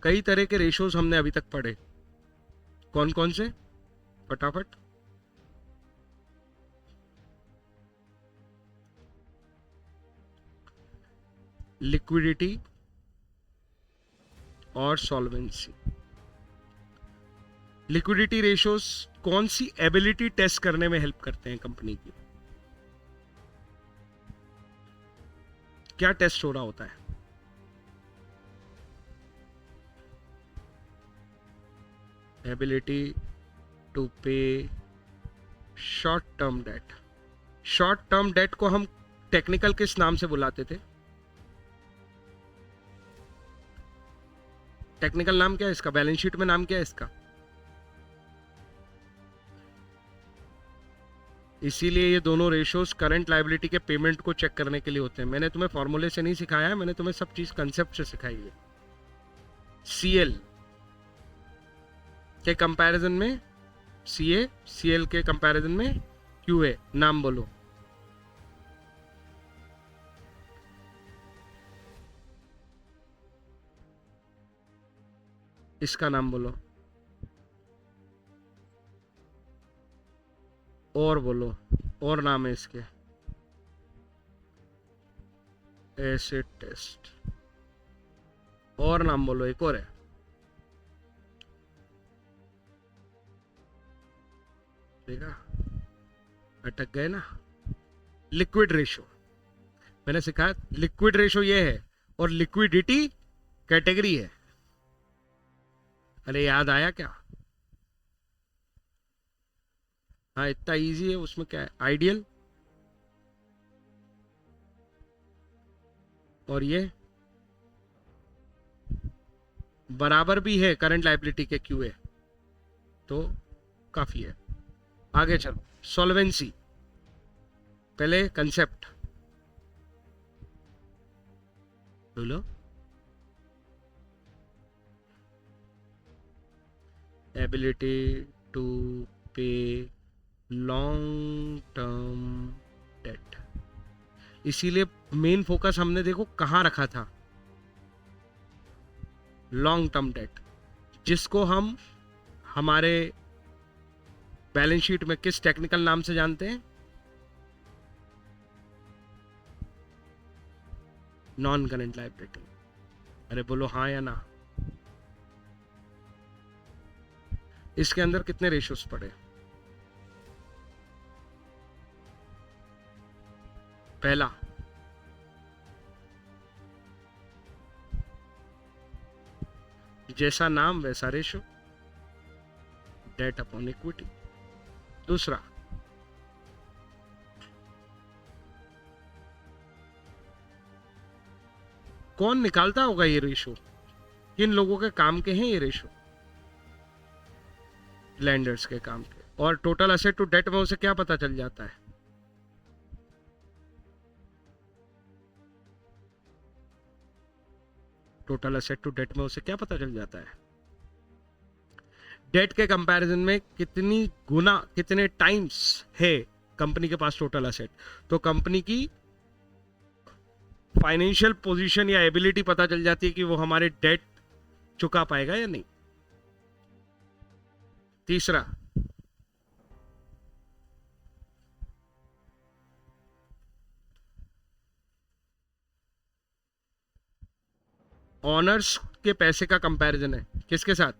कई तरह के रेशोज हमने अभी तक पढ़े, कौन कौन से, फटाफट। लिक्विडिटी और सॉल्वेंसी। लिक्विडिटी रेशोज कौन सी एबिलिटी टेस्ट करने में हेल्प करते हैं कंपनी की? क्या टेस्ट हो रहा होता है? एबिलिटी टू पे short term debt. Short term debt को हम टेक्निकल किस नाम से बुलाते थे? टेक्निकल नाम क्या है इसका? बैलेंस शीट में नाम क्या है इसका? इसीलिए ये दोनों रेशोज करंट लायबिलिटी के पेमेंट को चेक करने के लिए होते हैं। मैंने तुम्हें फॉर्मूले से नहीं सिखाया है, मैंने तुम्हें सब चीज कंसेप्ट से सिखाई है। सीएल के कंपैरिजन में सीए, सीएल के कंपैरिजन में क्यूए। नाम बोलो। इसका नाम बोलो और बोलो, और नाम है इसके। Acid test. और नाम बोलो, एक और है। देखा, अटक गए ना। लिक्विड रेशो मैंने सिखाया। लिक्विड रेशो ये है और लिक्विडिटी कैटेगरी है। अरे याद आया क्या? हाँ, इतना इजी है, उसमें क्या है? आइडियल और ये बराबर भी है करंट लायबिलिटी के क्यूए, तो काफी है। आगे चलो, सॉल्वेंसी। पहले कंसेप्ट बोलो। एबिलिटी टू पे लॉन्ग टर्म डेट। इसीलिए मेन फोकस हमने देखो कहां रखा था? लॉन्ग टर्म डेट, जिसको हम हमारे बैलेंस शीट में किस टेक्निकल नाम से जानते हैं? Non current liability. अरे बोलो हाँ या ना। इसके अंदर कितने रेशियोज पड़े? पहला, जैसा नाम वैसा रेशो, डेट अपॉन इक्विटी। दूसरा, कौन निकालता होगा ये रेशो? किन लोगों के काम के हैं ये रेशो? लैंडर्स के काम के। और टोटल असेट टू डेट में उसे क्या पता चल जाता है? टोटल असेट टू डेट में उसे क्या पता चल जाता है? डेट के कंपैरिजन में कितनी गुना, कितने टाइम्स है कंपनी के पास टोटल असेट, तो कंपनी की फाइनेंशियल पोजीशन या एबिलिटी पता चल जाती है कि वो हमारे डेट चुका पाएगा या नहीं। तीसरा, ऑनर्स के पैसे का कंपैरिजन है किसके साथ?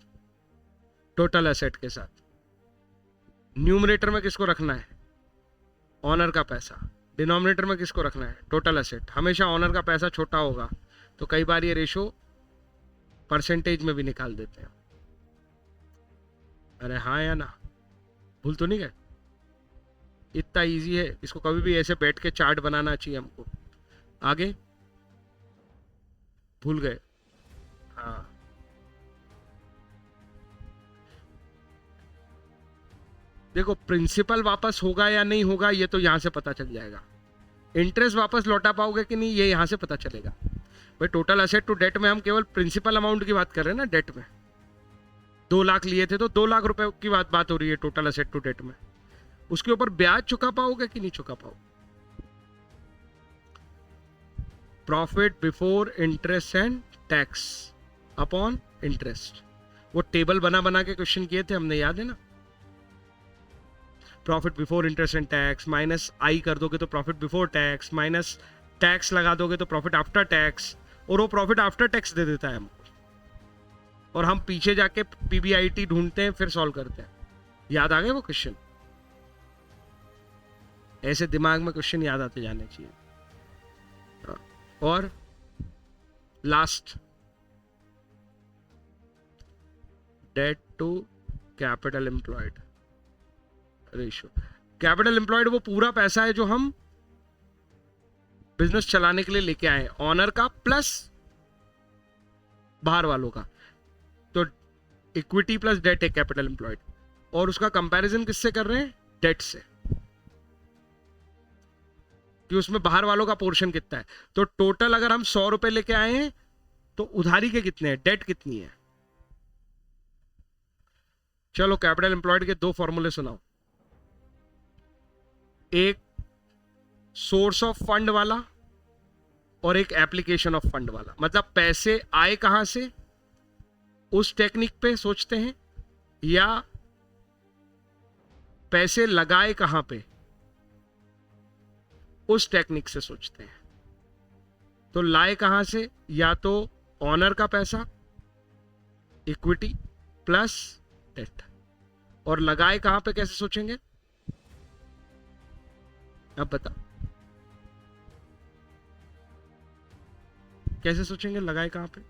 टोटल एसेट के साथ। न्यूमरेटर में किसको रखना है? ऑनर का पैसा। डिनोमिनेटर में किसको रखना है? Total asset. हमेशा ऑनर का पैसा छोटा होगा, तो कई बार ये रेशो परसेंटेज में भी निकाल देते हैं। अरे हाँ या ना, भूल तो नहीं गए? इतना इजी है, इसको कभी भी ऐसे बैठ के चार्ट बनाना चाहिए हमको। आगे भूल गए? हाँ, देखो, प्रिंसिपल वापस होगा या नहीं होगा ये तो यहां से पता चल जाएगा। इंटरेस्ट वापस लौटा पाओगे कि नहीं ये यहां से पता चलेगा। भाई टोटल असेट टू डेट में हम केवल प्रिंसिपल अमाउंट की बात कर रहे हैं ना। डेट में 2 लाख लिए थे तो 2 लाख रुपए की बात हो रही है टोटल असेट टू डेट में। उसके ऊपर ब्याज चुका पाओगे कि नहीं चुका पाओगे? Profit before interest and tax upon interest. वो टेबल बना बना के क्वेश्चन किए थे हमने, याद है ना? Profit before interest and tax minus I कर दोगे तो profit before tax, minus tax लगा दोगे तो प्रॉफिट आफ्टर टैक्स, और वो प्रॉफिट आफ्टर टैक्स दे देता है हमको, और हम पीछे जाके पीबीआईटी ढूंढते हैं, फिर सॉल्व करते हैं। याद आ गए वो क्वेश्चन? ऐसे दिमाग में क्वेश्चन याद आते जाने चाहिए। और last, debt to capital employed ratio. Capital employed वो पूरा पैसा है जो हम बिजनेस चलाने के लिए लेके आए, ऑनर का प्लस बाहर वालों का। तो इक्विटी प्लस डेट है कैपिटल एम्प्लॉयड, और उसका कंपैरिजन किससे कर रहे हैं? डेट से, कि उसमें बाहर वालों का पोर्शन कितना है। तो टोटल अगर हम 100 रुपए लेके आए हैं तो उधारी के कितने हैं, डेट कितनी है? चलो कैपिटल एम्प्लॉयड के 2 फॉर्मूले सुनाओ। एक सोर्स ऑफ फंड वाला और एक एप्लीकेशन ऑफ फंड वाला। मतलब पैसे आए कहां से, उस टेक्निक पे सोचते हैं, या पैसे लगाए कहां पे, उस टेक्निक से सोचते हैं। तो लाए कहां से, या तो ऑनर का पैसा इक्विटी प्लस डेट, और लगाए कहां पे कैसे सोचेंगे? अब बताओ कैसे सोचेंगे, लगाए कहां पे?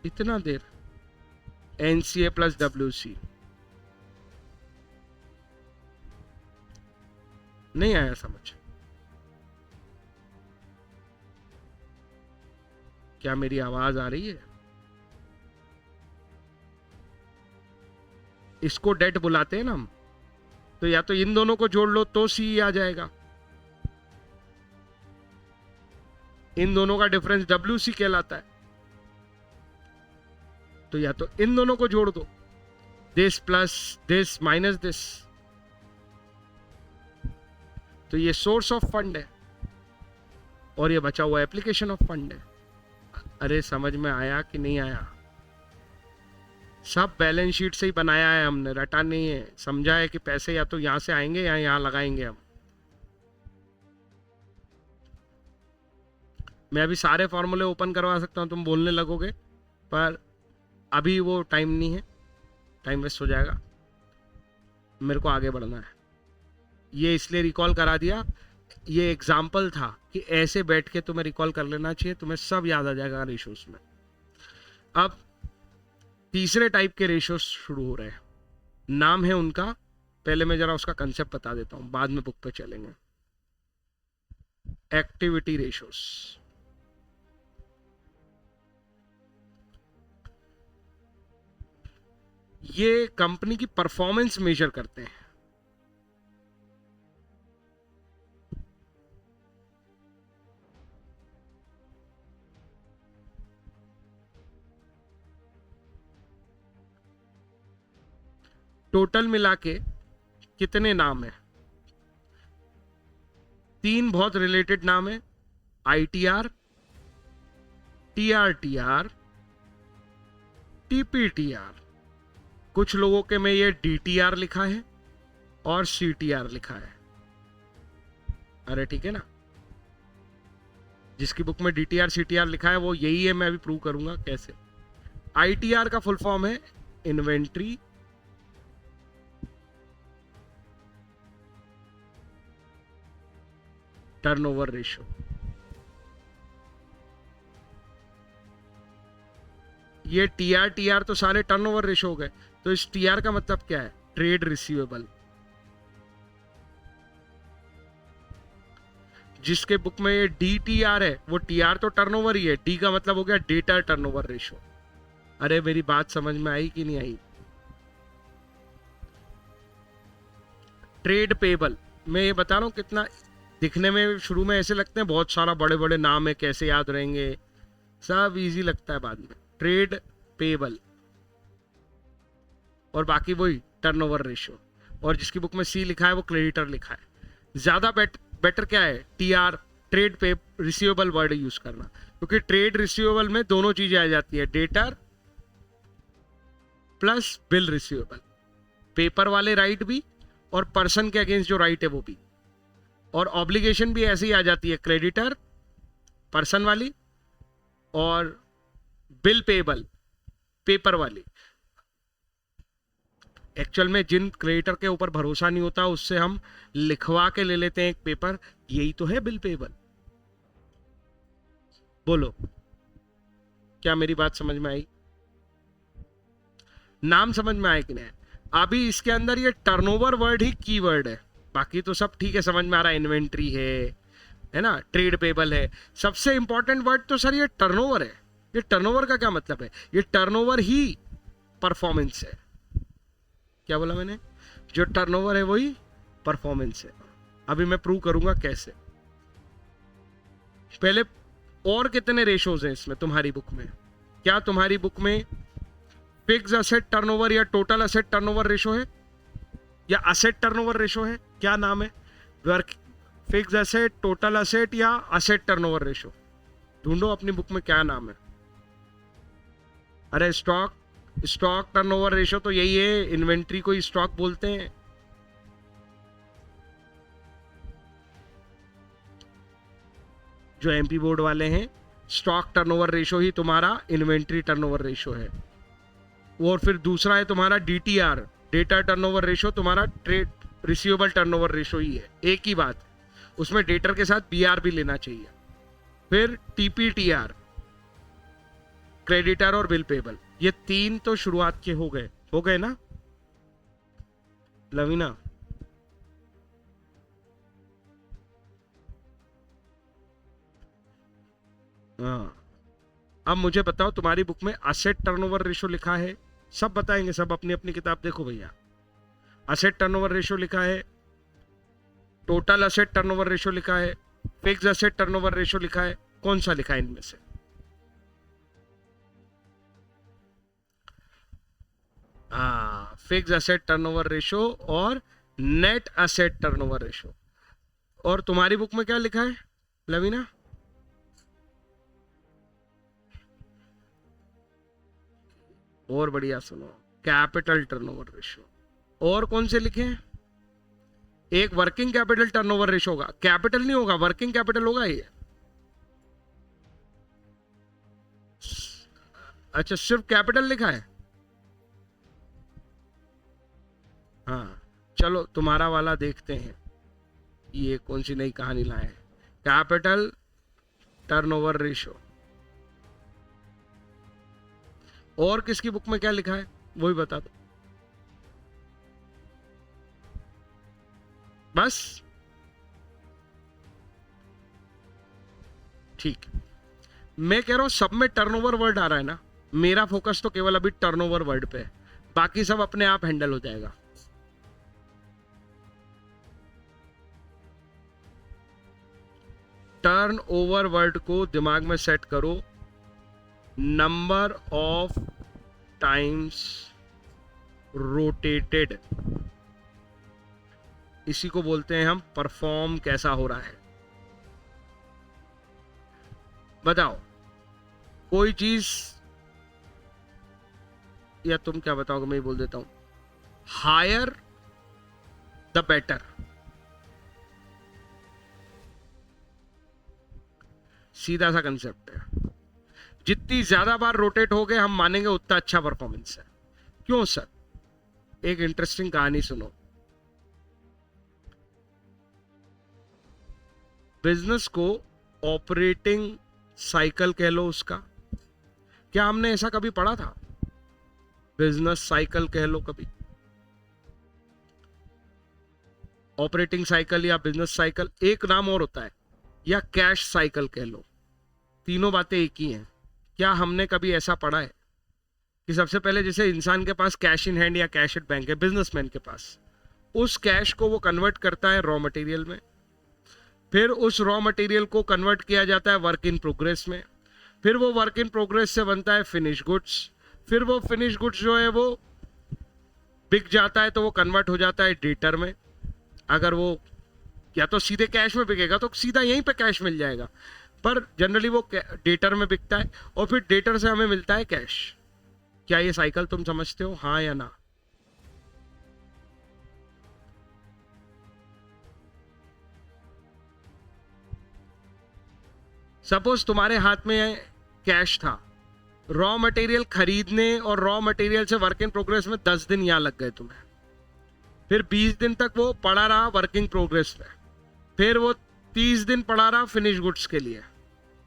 इतना देर, एनसीए प्लस डब्ल्यूसी। नहीं आया समझ? क्या मेरी आवाज आ रही है? इसको डेट बुलाते हैं ना हम, तो या तो इन दोनों को जोड़ लो तो सी आ जाएगा, इन दोनों का डिफरेंस डब्ल्यूसी कहलाता है। तो या तो इन दोनों को जोड़ दो, this plus this minus this, तो ये सोर्स ऑफ फंड है, और ये बचा हुआ एप्लीकेशन ऑफ फंड है। अरे समझ में आया कि नहीं आया? सब बैलेंस शीट से ही बनाया है हमने, रटा नहीं है। समझा है कि पैसे या तो यहां से आएंगे या यहां लगाएंगे हम। मैं अभी सारे फॉर्मूले ओपन करवा सकता हूं, तुम बोलने लगोगे, पर अभी वो टाइम नहीं है, टाइम वेस्ट हो जाएगा। मेरे को आगे बढ़ना है। ये इसलिए रिकॉल करा दिया, ये एग्जाम्पल था कि ऐसे बैठ के तुम्हें रिकॉल कर लेना चाहिए, तुम्हें सब याद आ जाएगा रेशियोज में। अब तीसरे टाइप के रेशियोज शुरू हो रहे हैं, नाम है उनका, पहले मैं जरा उसका कंसेप्ट बता देता हूं, बाद में बुक पे चलेंगे। Activity ratios. ये कंपनी की परफॉर्मेंस मेजर करते हैं। टोटल मिला के कितने नाम है? 3 बहुत रिलेटेड नाम है, आईटीआर, टीआरटीआर, टीपीटीआर। कुछ लोगों के में ये डीटीआर लिखा है और सीटीआर लिखा है। अरे ठीक है ना, जिसकी बुक में डीटीआर सीटीआर लिखा है वो यही है, मैं अभी प्रूव करूंगा कैसे। आईटीआर का फुल फॉर्म है इन्वेंट्री टर्नओवर रेशियो। ये टीआर तो सारे टर्नओवर रेशियो हो गए, तो इस टीआर का मतलब क्या है? Trade receivable. जिसके बुक में ये डीटीआर है, वो टीआर तो टर्नओवर ही है, डी का मतलब हो गया डेटा टर्नओवर रेशियो। अरे मेरी बात समझ में आई कि नहीं आई? ट्रेड पेबल, मैं ये बता रहा हूं कितना दिखने में शुरू में ऐसे लगते हैं बहुत सारा बड़े बड़े नाम है, कैसे याद रहेंगे, सब इजी लगता है बाद में। ट्रेड पेबल और बाकी वही टर्नओवर रेशियो, और जिसकी बुक में सी लिखा है वो क्रेडिटर लिखा है। ज्यादा बेटर क्या है? टीआर, ट्रेड पे रिसीवेबल वर्ड यूज करना। क्योंकि ट्रेड रिसीवेबल में दोनों चीजें आ जाती है, debtor plus bill receivable, paper वाले राइट भी और पर्सन के अगेंस्ट जो राइट है वो भी, और ऑब्लिगेशन भी ऐसे ही आ जाती है, क्रेडिटर पर्सन वाली और बिल पेबल पेपर वाली। एक्चुअल में जिन क्रेडिटर के ऊपर भरोसा नहीं होता उससे हम लिखवा के ले लेते हैं एक पेपर, यही तो है बिल पेबल। बोलो क्या मेरी बात समझ में आई? नाम समझ में आया कि नहीं? अभी इसके अंदर ये टर्नओवर वर्ड ही कीवर्ड है, बाकी तो सब ठीक है, समझ में आ रहा है, इन्वेंट्री है ना, ट्रेड पेबल है। सबसे इंपॉर्टेंट वर्ड तो सर ये टर्नओवर है। ये टर्नओवर का क्या मतलब है? ये टर्नओवर ही परफॉर्मेंस है। क्या बोला मैंने? जो टर्नओवर है वही परफॉर्मेंस है। अभी मैं प्रूव करूंगा कैसे। पहले और कितने रेशोज हैं इसमें तुम्हारी बुक में? क्या तुम्हारी बुक में फिक्स असेट टर्नओवर या टोटल असेट टर्नओवर रेशो है या असेट टर्नओवर रेशो है? क्या नाम है? Work fix asset, total asset या असेट टर्नओवर रेशो? ढूंढो अपनी बुक में क्या नाम है। अरे स्टॉक टर्नओवर रेशो तो यही है, इन्वेंट्री को स्टॉक बोलते हैं। जो एमपी बोर्ड वाले हैं, स्टॉक टर्नओवर रेशो ही तुम्हारा इन्वेंट्री टर्नओवर रेशो है। और फिर दूसरा है तुम्हारा डीटीआर, डेटा टर्नओवर रेशो, तुम्हारा ट्रेड रिसीवेबल टर्नओवर रेशो ही है, एक ही बात। उसमें डेटर के साथ बीआर भी लेना चाहिए। फिर टीपीटीआर, क्रेडिटर और बिल पेबल, ये तीन तो शुरुआत के हो गए ना लवीना? हाँ, अब मुझे बताओ तुम्हारी बुक में असेट टर्नओवर रेशो लिखा है? सब बताएंगे, सब अपनी अपनी किताब देखो भैया। असेट टर्नओवर रेशो लिखा है, टोटल असेट टर्नओवर रेशो लिखा है, फिक्स असेट टर्नओवर रेशो लिखा है, कौन सा लिखा है इनमें से? फिक्स असेट टर्नओवर रेशो और नेट असेट टर्नओवर रेशो। और तुम्हारी बुक में क्या लिखा है लवीना? और बढ़िया सुनो, कैपिटल टर्नओवर रेशो। और कौन से लिखे हैं? एक वर्किंग कैपिटल टर्नओवर रेशो होगा, कैपिटल नहीं होगा, वर्किंग कैपिटल होगा ये। अच्छा, सिर्फ कैपिटल लिखा है? हाँ, चलो तुम्हारा वाला देखते हैं, ये कौन सी नई कहानी लाए हैं। Capital turnover ratio. और किसकी बुक में क्या लिखा है वो भी बता दो बस। ठीक, मैं कह रहा हूं सब में टर्नओवर वर्ड आ रहा है ना, मेरा फोकस तो केवल अभी टर्नओवर वर्ड पे है, बाकी सब अपने आप हैंडल हो जाएगा। टर्न ओवर वर्ड को दिमाग में सेट करो, नंबर ऑफ टाइम्स रोटेटेड, इसी को बोलते हैं हम परफॉर्म कैसा हो रहा है। बताओ कोई चीज, या तुम क्या बताओगे, मैं ही बोल देता हूं, हायर द बेटर। सीधा सा कंसेप्ट है, जितनी ज्यादा बार रोटेट हो गए हम मानेंगे उतना अच्छा परफॉर्मेंस है। क्यों सर? एक इंटरेस्टिंग कहानी सुनो। बिजनेस को ऑपरेटिंग साइकिल कह लो उसका, क्या हमने ऐसा कभी पढ़ा था? बिजनेस साइकिल कह लो कभी, ऑपरेटिंग साइकिल या बिजनेस साइकिल, एक नाम और होता है, या कैश साइकिल कह लो, तीनों बातें एक ही हैं। क्या हमने कभी ऐसा पढ़ा है कि सबसे पहले जैसे इंसान के पास कैश इन हैंड या कैश एट बैंक है, बिजनेसमैन के पास, उस कैश को वो कन्वर्ट करता है रॉ मटेरियल में, फिर उस रॉ मटेरियल को कन्वर्ट किया जाता है वर्क इन प्रोग्रेस में, फिर वो वर्क इन प्रोग्रेस से बनता है फिनिश गुड्स, फिर वो फिनिश गुड्स जो है वो बिक जाता है तो वो कन्वर्ट हो जाता है डेटर में। अगर वो या तो सीधे कैश में बिकेगा तो सीधा यहीं पे कैश मिल जाएगा, पर जनरली वो डेटर में बिकता है और फिर डेटर से हमें मिलता है कैश। क्या ये साइकिल तुम समझते हो, हाँ या ना? सपोज तुम्हारे हाथ में कैश था, रॉ मटेरियल खरीदने और रॉ मटेरियल से वर्क इन प्रोग्रेस में 10 दिन यहां लग गए तुम्हें, फिर 20 दिन तक वो पड़ा रहा वर्किंग प्रोग्रेस में, फिर वो 30 दिन पड़ा रहा फिनिश गुड्स के लिए,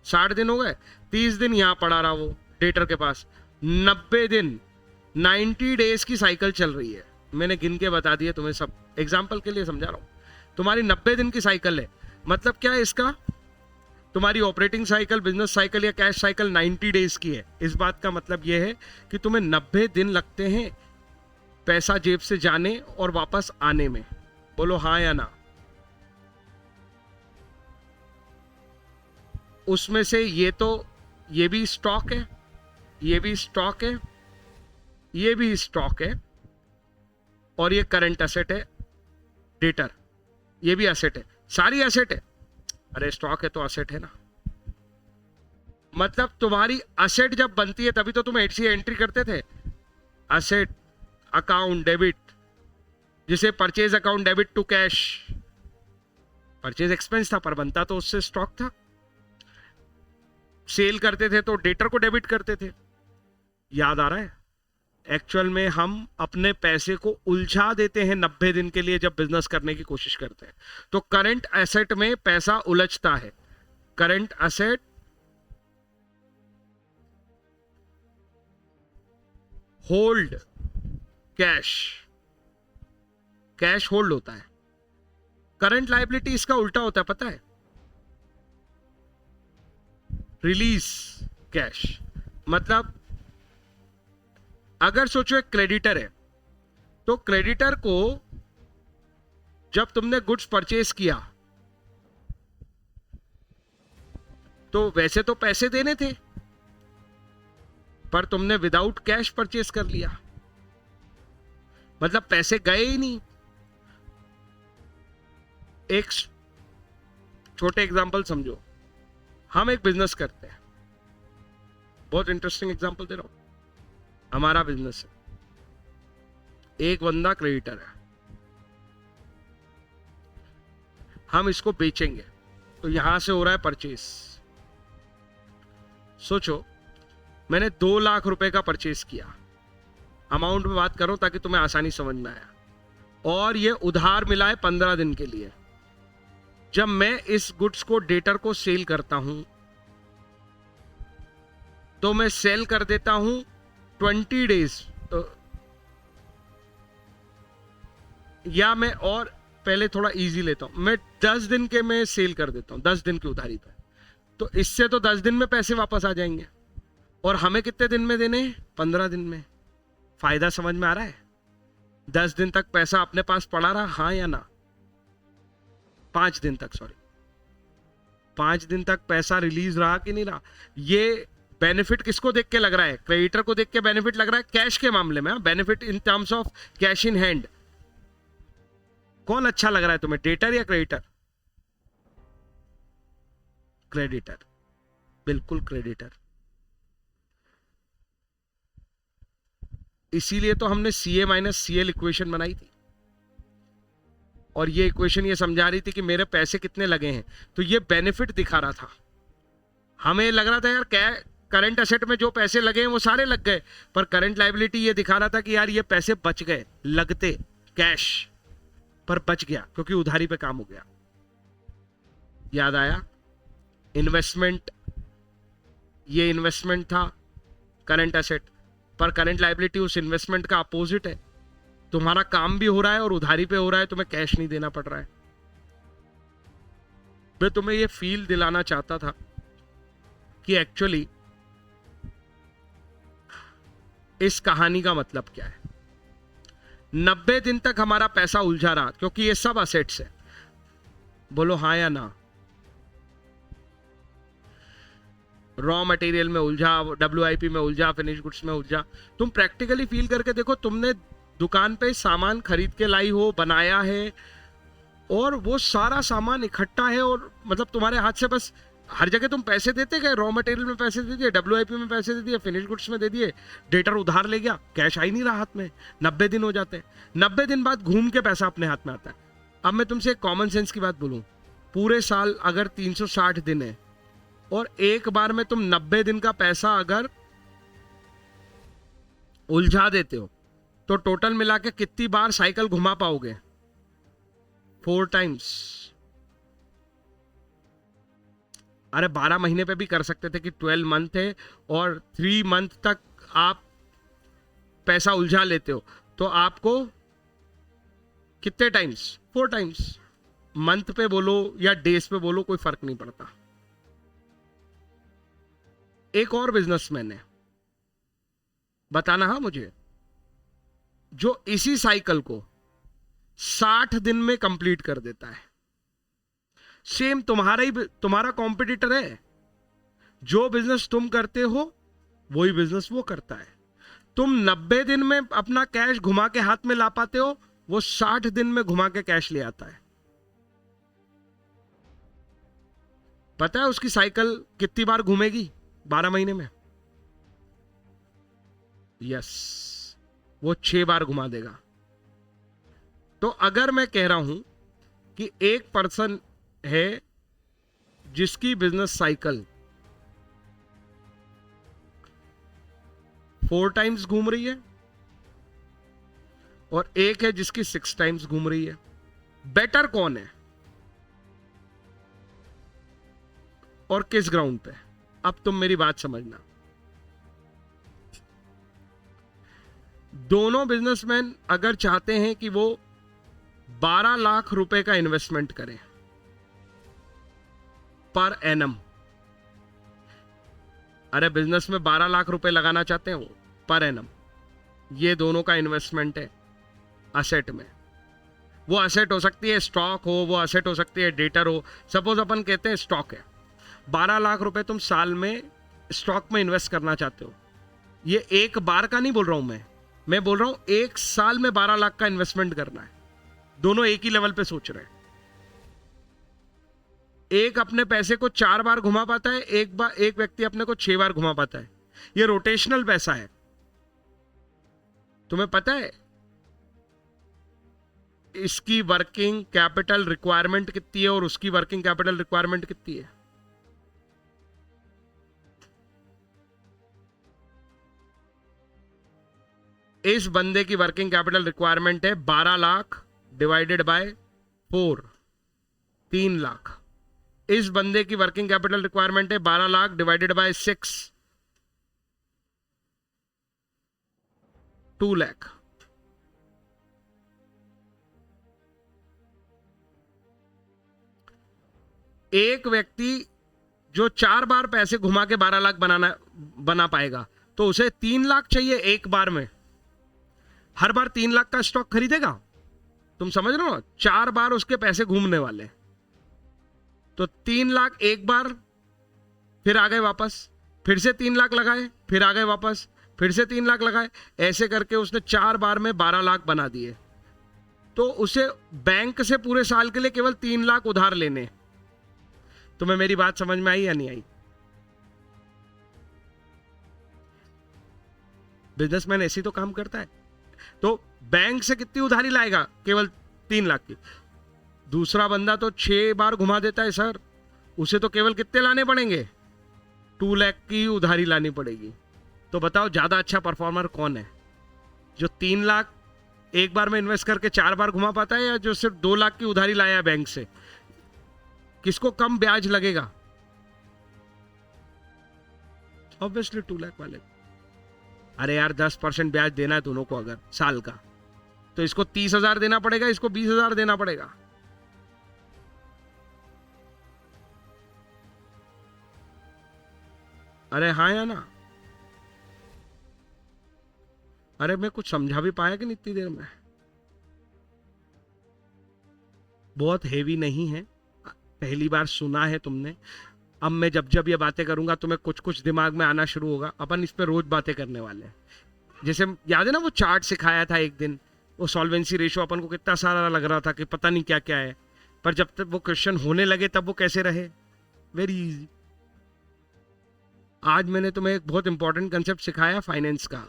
60 दिन हो गए, 30 दिन यहां पड़ा रहा वो डेटर के पास, 90 दिन, 90 डेज की साइकिल चल रही है। मैंने गिन के बता दिया तुम्हें, सब एग्जाम्पल के लिए समझा रहा हूं। तुम्हारी 90 दिन की साइकिल है, मतलब क्या है इसका, तुम्हारी ऑपरेटिंग साइकिल, बिजनेस साइकिल या कैश साइकिल 90 डेज की है। इस बात का मतलब यह है कि तुम्हें 90 दिन लगते हैं पैसा जेब से जाने और वापस आने में। बोलो हाँ या ना? उसमें से ये भी स्टॉक है, ये भी स्टॉक है, ये भी स्टॉक है, और ये करंट एसेट है डेटर, ये भी एसेट है, सारी एसेट है। अरे स्टॉक है तो एसेट है ना। मतलब तुम्हारी एसेट जब बनती है तभी तो तुम एचसी एंट्री करते थे, एसेट अकाउंट डेबिट, जिसे purchase account debit to cash. Purchase expense था पर बनता तो उससे स्टॉक था। सेल करते थे तो डेटर को डेबिट करते थे। याद आ रहा है? एक्चुअल में हम अपने पैसे को उलझा देते हैं 90 दिन के लिए जब बिजनेस करने की कोशिश करते हैं। तो करंट एसेट में पैसा उलझता है। Current asset hold cash, cash hold होता है। करंट लायबिलिटी इसका उल्टा होता है, पता है? Release cash. मतलब अगर सोचो एक क्रेडिटर है, तो क्रेडिटर को जब तुमने गुड्स परचेज किया तो वैसे तो पैसे देने थे, पर तुमने विदाउट कैश परचेज कर लिया, मतलब पैसे गए ही नहीं। एक छोटे एग्जांपल समझो, हम एक बिजनेस करते हैं, बहुत इंटरेस्टिंग एग्जांपल दे रहा हूं। हमारा बिजनेस है, एक बंदा क्रेडिटर है, हम इसको बेचेंगे, तो यहां से हो रहा है परचेस। सोचो मैंने 2 लाख रुपए का परचेस किया, अमाउंट में बात करूं ताकि तुम्हें आसानी समझ में आया, और ये उधार मिला है 15 दिन के लिए। जब मैं इस गुड्स को डेटर को सेल करता हूं तो मैं सेल कर देता हूं 20 डेज, या मैं और पहले थोड़ा इजी लेता हूं, मैं 10 दिन के में सेल कर देता हूं, 10 दिन की उधारी पे। तो इससे तो 10 दिन में पैसे वापस आ जाएंगे, और हमें कितने दिन में देने हैं? 15 दिन में। फायदा समझ में आ रहा है? 10 दिन तक पैसा अपने पास पड़ा रहा, हाँ या ना? 5 दिन तक, सॉरी 5 दिन तक पैसा रिलीज रहा कि नहीं रहा? ये बेनिफिट किसको देख के लग रहा है? क्रेडिटर को देख के बेनिफिट लग रहा है कैश के मामले में, benefit in terms of cash in hand. कौन अच्छा लग रहा है तुम्हें, डेटर या क्रेडिटर? क्रेडिटर, बिल्कुल क्रेडिटर। इसीलिए तो हमने CA माइनस CL इक्वेशन बनाई थी, और ये इक्वेशन ये समझा रही थी कि मेरे पैसे कितने लगे हैं। तो ये बेनिफिट दिखा रहा था। हमें लग रहा था यार क्या करंट एसेट में जो पैसे लगे हैं वो सारे लग गए, पर करंट लायबिलिटी ये दिखा रहा था कि यार ये पैसे बच गए, लगते कैश पर बच गया क्योंकि उधारी पे काम हो गया। याद आया? इन्वेस्टमेंट, ये इन्वेस्टमेंट था करंट एसेट, पर करंट लायबिलिटी उस इन्वेस्टमेंट का अपोजिट है। तुम्हारा काम भी हो रहा है और उधारी पे हो रहा है, तुम्हें कैश नहीं देना पड़ रहा है। मैं तुम्हें ये फील दिलाना चाहता था कि एक्चुअली इस कहानी का मतलब क्या है। 90 दिन तक हमारा पैसा उलझा रहा क्योंकि ये सब असेट्स है। बोलो हाँ या ना? रॉ मटेरियल में उलझा, WIP में उलझा, फिनिश गुड्स में उलझा। तुम प्रैक्टिकली फील करके देखो, तुमने दुकान पे सामान खरीद के लाई हो, बनाया है, और वो सारा सामान इकट्ठा है, और मतलब तुम्हारे हाथ से बस हर जगह तुम पैसे देते गए, रॉ मटेरियल में पैसे दे दिए, डब्ल्यूआईपी में पैसे दे दिए, फिनिश गुड्स में दे दिए, डेटर उधार ले गया, कैश आ ही नहीं रहा हाथ में, 90 दिन हो जाते हैं, 90 दिन बाद घूम के पैसा अपने हाथ में आता है। अब मैं तुमसे एक कॉमन सेंस की बात बोलूं, पूरे साल अगर 360 दिन है और एक बार में तुम 90 दिन का पैसा अगर उलझा देते हो तो टोटल मिला के कितनी बार साइकिल घुमा पाओगे? 4 टाइम्स। अरे 12 महीने पे भी कर सकते थे कि 12 मंथ है और 3 मंथ तक आप पैसा उलझा लेते हो तो आपको कितने टाइम्स? 4 टाइम्स। मंथ पे बोलो या डेज पे बोलो, कोई फर्क नहीं पड़ता। एक और बिजनेसमैन है, बताना हाँ मुझे, जो इसी साइकिल को 60 दिन में कंप्लीट कर देता है। सेम तुम्हारा कॉम्पिटिटर है, जो बिजनेस तुम करते हो वही बिजनेस वो करता है। तुम 90 दिन में अपना कैश घुमा के हाथ में ला पाते हो, वो 60 दिन में घुमा के कैश ले आता है। पता है उसकी साइकिल कितनी बार घूमेगी 12 महीने में? यस, वो 6 बार घुमा देगा। तो अगर मैं कह रहा हूं कि एक पर्सन है जिसकी बिजनेस साइकिल 4 टाइम्स घूम रही है और एक है जिसकी 6 टाइम्स घूम रही है, बेटर कौन है और किस ग्राउंड पे? अब तुम मेरी बात समझना। दोनों बिजनेसमैन अगर चाहते हैं कि वो 12 लाख रुपए का इन्वेस्टमेंट करें पर एनम, अरे बिजनेस में 12 लाख रुपए लगाना चाहते हैं वो पर एनम, ये दोनों का इन्वेस्टमेंट है असेट में। वो असेट हो सकती है स्टॉक हो, वो असेट हो सकती है डेटर हो। सपोज अपन कहते हैं स्टॉक है, 12 लाख रुपए तुम साल में स्टॉक में इन्वेस्ट करना चाहते हो। ये एक बार का नहीं बोल रहा हूं मैं बोल रहा हूं एक साल में 12 लाख का इन्वेस्टमेंट करना है। दोनों एक ही लेवल पे सोच रहे हैं। एक अपने पैसे को 4 बार घुमा पाता है, एक व्यक्ति अपने को 6 बार घुमा पाता है। ये रोटेशनल पैसा है। तुम्हें पता है इसकी वर्किंग कैपिटल रिक्वायरमेंट कितनी है और उसकी वर्किंग कैपिटल रिक्वायरमेंट कितनी है? इस बंदे की वर्किंग कैपिटल रिक्वायरमेंट है 12 लाख डिवाइडेड बाय 4, 3 लाख। इस बंदे की वर्किंग कैपिटल रिक्वायरमेंट है 12 लाख डिवाइडेड बाय 6, 2 लाख। एक व्यक्ति जो 4 बार पैसे घुमा के 12 लाख बना पाएगा तो उसे 3 लाख चाहिए एक बार में। हर बार 3 लाख का स्टॉक खरीदेगा? तुम समझ रहे हो? 4 बार उसके पैसे घूमने वाले, तो 3 लाख एक बार, फिर आ गए वापस, फिर से 3 लाख लगाए, फिर आ गए वापस, फिर से 3 लाख लगाए, ऐसे करके उसने 4 बार में 12 लाख बना दिए। तो उसे बैंक से पूरे साल के लिए केवल 3 लाख उधार लेने। तुम्हें मेरी बात समझ में आई या नहीं आई? बिजनेसमैन ऐसे ही तो काम करता है। तो बैंक से कितनी उधारी लाएगा? केवल 3 लाख की। दूसरा बंदा तो 6 बार घुमा देता है सर, उसे तो केवल कितने लाने पड़ेंगे? 2 लाख की उधारी लानी पड़ेगी। तो बताओ ज्यादा अच्छा परफॉर्मर कौन है, जो 3 लाख एक बार में इन्वेस्ट करके 4 बार घुमा पाता है, या जो सिर्फ 2 लाख की उधारी लाया है बैंक से? किसको कम ब्याज लगेगा? ऑब्वियसली 2 लाख वाले। अरे यार 10% ब्याज देना है दोनों को अगर साल का, तो इसको 30,000 देना पड़ेगा, इसको 20,000 देना पड़ेगा। अरे हाँ या ना? अरे मैं कुछ समझा भी पाया कि नहीं इतनी देर में? बहुत हेवी नहीं है, पहली बार सुना है तुमने। अब मैं जब ये बातें करूंगा तुम्हें कुछ कुछ दिमाग में आना शुरू होगा। अपन इस पे रोज बातें करने वाले हैं। जैसे याद है ना वो चार्ट सिखाया था एक दिन, वो सॉल्वेंसी रेशियो अपन को कितना सारा लग रहा था कि पता नहीं क्या क्या है, पर जब तक वो क्वेश्चन होने लगे तब वो कैसे रहे? Very easy. आज मैंने तुम्हें एक बहुत इंपॉर्टेंट कंसेप्ट सिखाया फाइनेंस का।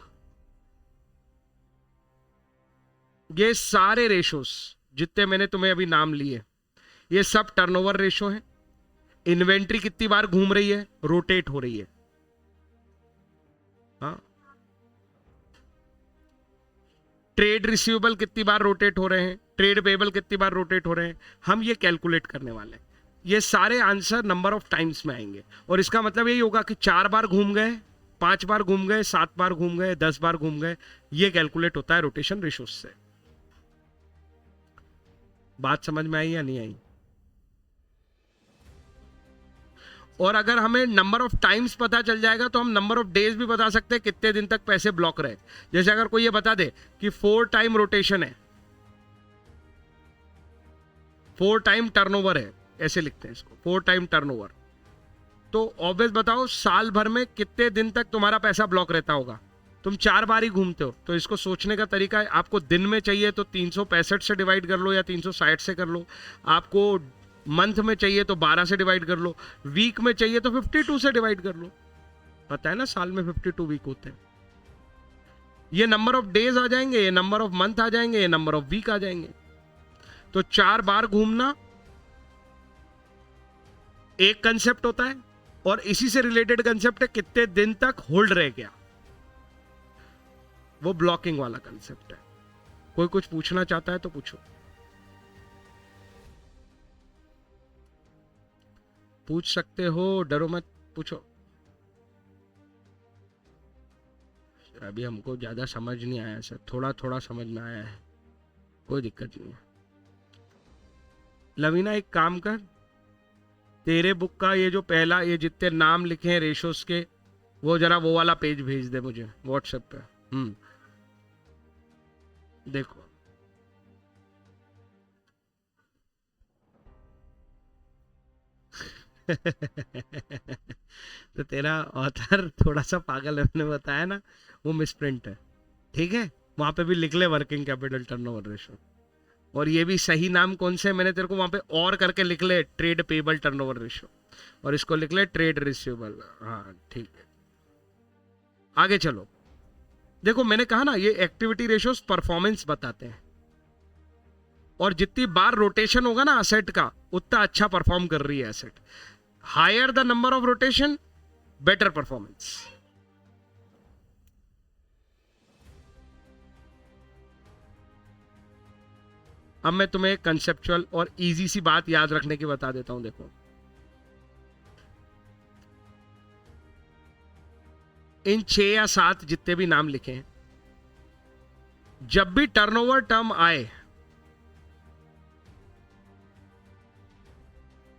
ये सारे रेशोस जितने मैंने तुम्हें अभी नाम लिए, ये सब टर्नओवर रेशो है। इन्वेंट्री कितनी बार घूम रही है, रोटेट हो रही है। हाँ, ट्रेड रिसीवेबल कितनी बार रोटेट हो रहे हैं, ट्रेड पेबल कितनी बार रोटेट हो रहे हैं, हम ये कैलकुलेट करने वाले हैं। ये सारे आंसर नंबर ऑफ टाइम्स में आएंगे, और इसका मतलब यही होगा कि 4 बार घूम गए, 5 बार घूम गए, 7 बार घूम गए, 10 बार घूम गए, ये कैलकुलेट होता है रोटेशन रेशोस से। बात समझ में आई या नहीं आई? और अगर हमें नंबर ऑफ टाइम्स पता चल जाएगा तो हम नंबर ऑफ डेज भी बता सकते हैं कितने दिन तक पैसे ब्लॉक रहे। जैसे अगर कोई ये बता दे कि 4 टाइम रोटेशन है, 4 टाइम टर्नओवर है, ऐसे लिखते हैं इसको, 4 टाइम टर्नओवर, तो ऑब्वियस बताओ साल भर में कितने दिन तक तुम्हारा पैसा ब्लॉक रहता होगा। तुम 4 बार ही घूमते हो, तो इसको सोचने का तरीका है, आपको दिन में चाहिए तो 365 से डिवाइड कर लो या 360 से कर लो, आपको मंथ में चाहिए तो 12 से डिवाइड कर लो, वीक में चाहिए तो 52 से डिवाइड कर लो। पता है ना साल में 52 वीक होते हैं। ये नंबर ऑफ डेज आ जाएंगे, ये नंबर ऑफ मंथ आ जाएंगे, ये नंबर ऑफ वीक आ जाएंगे। तो 4 बार घूमना एक कंसेप्ट होता है, और इसी से रिलेटेड कंसेप्ट है कितने दिन तक होल्ड रह गया, वो ब्लॉकिंग वाला कंसेप्ट है। कोई कुछ पूछना चाहता है तो पूछो, पूछ सकते हो, डरो मत, पूछो। अभी हमको ज्यादा समझ नहीं आया सर, थोड़ा थोड़ा समझ में आया है, कोई दिक्कत नहीं है। लवीना एक काम कर, तेरे बुक का ये जो पहला, ये जितने नाम लिखे हैं रेशोस के, वो जरा वो वाला पेज भेज दे मुझे व्हाट्सएप पे। देखो तो तेरा ऑथर थोड़ा सा पागल है, मैंने बताया ना, वो मिसप्रिंट है, ठीक है। वहां पे भी लिख ले वर्किंग कैपिटल टर्नओवर रेशो, और ये भी सही नाम कौन से मैंने तेरे को वहां पे और करके लिख ले, ट्रेड पेबल टर्नओवर रेशो, और इसको लिख ले ट्रेड रिसीवेबल। हाँ ठीक है, आगे चलो। देखो मैंने कहा ना, ये एक्टिविटी रेशोस परफॉर्मेंस बताते हैं, और जितनी बार रोटेशन होगा ना असेट का, उतना अच्छा परफॉर्म कर रही है asset. Higher the number of rotation, better performance. अब मैं तुम्हें एक कंसेप्चुअल और इजी सी बात याद रखने की बता देता हूं। देखो, इन 6 या 7 जितने भी नाम लिखे हैं, जब भी टर्नओवर टर्म आए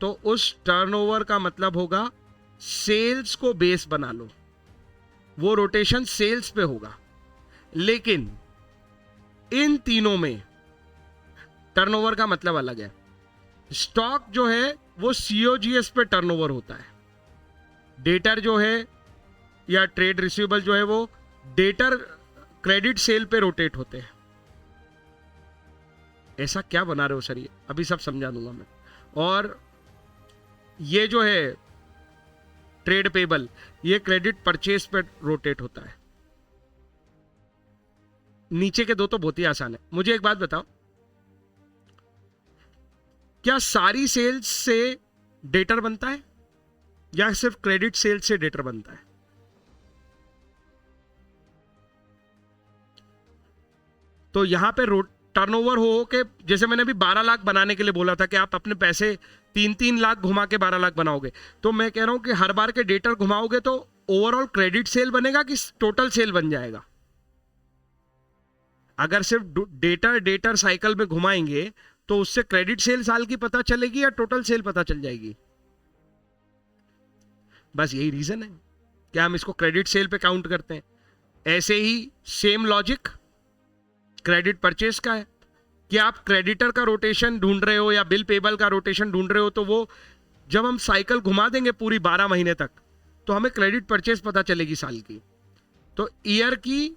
तो उस टर्नओवर का मतलब होगा सेल्स को बेस बना लो, वो रोटेशन सेल्स पे होगा। लेकिन इन तीनों में टर्नओवर का मतलब अलग है। स्टॉक जो है वो सीओजीएस पे टर्नओवर होता है, डेटर जो है या ट्रेड रिसीवेबल जो है वो डेटर क्रेडिट सेल पे रोटेट होते हैं। ऐसा क्या बना रहे हो सर, ये अभी सब समझा दूंगा मैं। और ये जो है ट्रेड पेबल, ये क्रेडिट परचेस पे रोटेट होता है। नीचे के दो तो बहुत ही आसान है। मुझे एक बात बताओ, क्या सारी सेल्स से डेटर बनता है या सिर्फ क्रेडिट सेल्स से डेटर बनता है? तो यहां पे टर्नओवर हो के, जैसे मैंने अभी 12 लाख बनाने के लिए बोला था कि आप अपने पैसे 3-3 लाख घुमा के 12 लाख बनाओगे, तो मैं कह रहा हूं कि हर बार के डेटर घुमाओगे तो ओवरऑल क्रेडिट सेल बनेगा कि टोटल सेल बन जाएगा? अगर सिर्फ डेटर साइकिल में घुमाएंगे तो उससे क्रेडिट सेल साल की पता चलेगी या टोटल सेल पता चल जाएगी? बस यही रीजन है कि हम इसको क्रेडिट सेल पे काउंट करते हैं। ऐसे ही सेम लॉजिक क्रेडिट परचेस का है कि आप क्रेडिटर का रोटेशन ढूंढ रहे हो या बिल पेबल का रोटेशन ढूंढ रहे हो, तो वो जब हम साइकिल घुमा देंगे पूरी 12 महीने तक, तो हमें क्रेडिट परचेस पता चलेगी साल की। तो ईयर की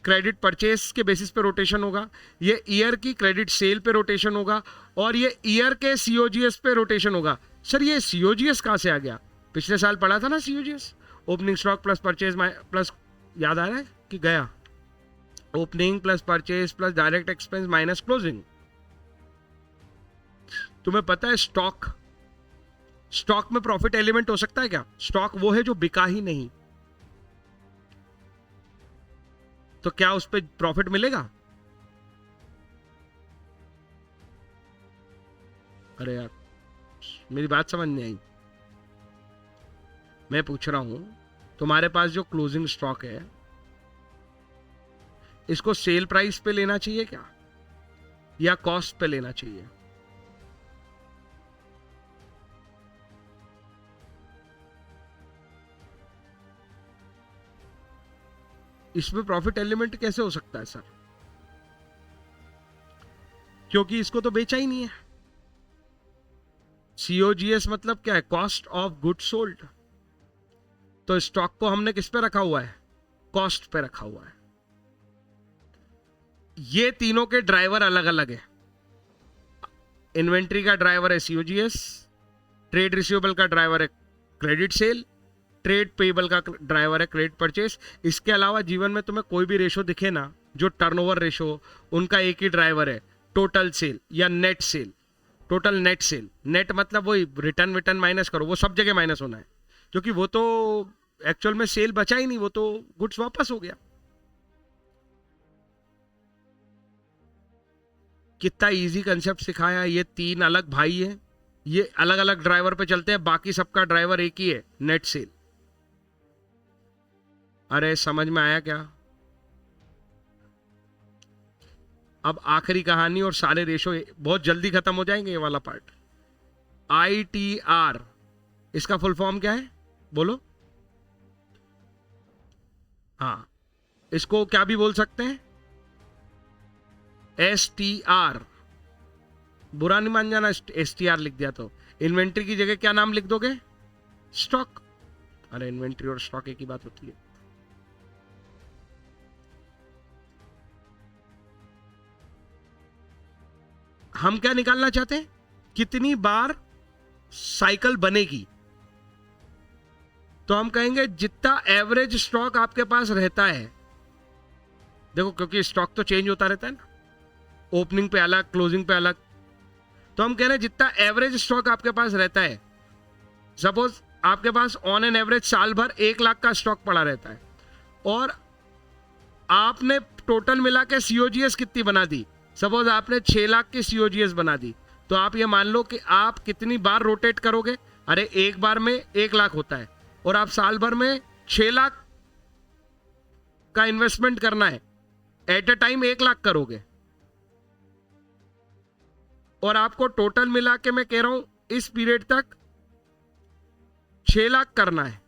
क्रेडिट परचेस के बेसिस पे रोटेशन होगा, ये ईयर की क्रेडिट सेल पे रोटेशन होगा, और ये ईयर के सीओजीएस पे रोटेशन होगा। सर ये सीओजीएस कहां से आ गया? पिछले साल पढ़ा था ना COGS, opening stock plus purchase plus, याद आ रहा है कि गया? Opening plus purchase plus direct expense minus closing. तुम्हें पता है स्टॉक में प्रॉफिट एलिमेंट हो सकता है क्या? स्टॉक वो है जो बिका ही नहीं, तो क्या उस पर प्रॉफिट मिलेगा? अरे यार मेरी बात समझ नहीं आई। मैं पूछ रहा हूं तुम्हारे पास जो क्लोजिंग स्टॉक है, इसको सेल प्राइस पे लेना चाहिए क्या, या कॉस्ट पे लेना चाहिए? इसमें प्रॉफिट एलिमेंट कैसे हो सकता है सर? क्योंकि इसको तो बेचा ही नहीं है। सीओजीएस मतलब क्या है? Cost of good sold. तो स्टॉक को हमने किस पे रखा हुआ है? कॉस्ट पे रखा हुआ है। ये तीनों के ड्राइवर अलग अलग है। इन्वेंट्री का ड्राइवर है सीओजीएस, ट्रेड रिसीवेबल का ड्राइवर है क्रेडिट सेल, ट्रेड पेबल का ड्राइवर है क्रेडिट परचेस। इसके अलावा जीवन में तुम्हें कोई भी रेशो दिखे ना, जो टर्नओवर रेशो, उनका एक ही ड्राइवर है, टोटल सेल या net cell. Total net cell, net मतलब वही रिटर्न विटर्न माइनस करो, वो सब जगह माइनस होना है, क्योंकि वो तो एक्चुअल में सेल बचा ही नहीं, वो तो गुड्स वापस हो गया। कितना इजी कंसेप्ट सिखाया। ये तीन अलग भाई हैं, ये अलग अलग ड्राइवर पे चलते हैं, बाकी सबका ड्राइवर एक ही है, नेट सेल। अरे समझ में आया क्या? अब आखिरी कहानी और सारे रेशो बहुत जल्दी खत्म हो जाएंगे। ये वाला पार्ट ITR, इसका फुल फॉर्म क्या है बोलो? हाँ, इसको क्या भी बोल सकते हैं? STR। बुरा नहीं मान जाना STR लिख दिया तो। इन्वेंट्री की जगह क्या नाम लिख दोगे? स्टॉक। अरे इन्वेंट्री और स्टॉक एक ही बात होती है। हम क्या निकालना चाहते हैं? कितनी बार साइकिल बनेगी। तो हम कहेंगे जितना एवरेज स्टॉक आपके पास रहता है, देखो क्योंकि स्टॉक तो चेंज होता रहता है ना, ओपनिंग पे अलग, क्लोजिंग पे अलग। तो हम कह रहे हैं जितना एवरेज स्टॉक आपके पास रहता है, सपोज आपके पास ऑन एन एवरेज साल भर 1 लाख का स्टॉक पड़ा रहता है, और आपने टोटल मिला के सीओजीएस कितनी बना दी? सपोज आपने 6 लाख की सीओजीएस बना दी, तो आप ये मान लो कि आप कितनी बार रोटेट करोगे? अरे एक बार में 1 लाख होता है, और आप साल भर में 6 लाख का इन्वेस्टमेंट करना है, एट ए टाइम 1 लाख करोगे, और आपको टोटल मिला के मैं कह रहा हूं इस पीरियड तक 6 लाख करना है,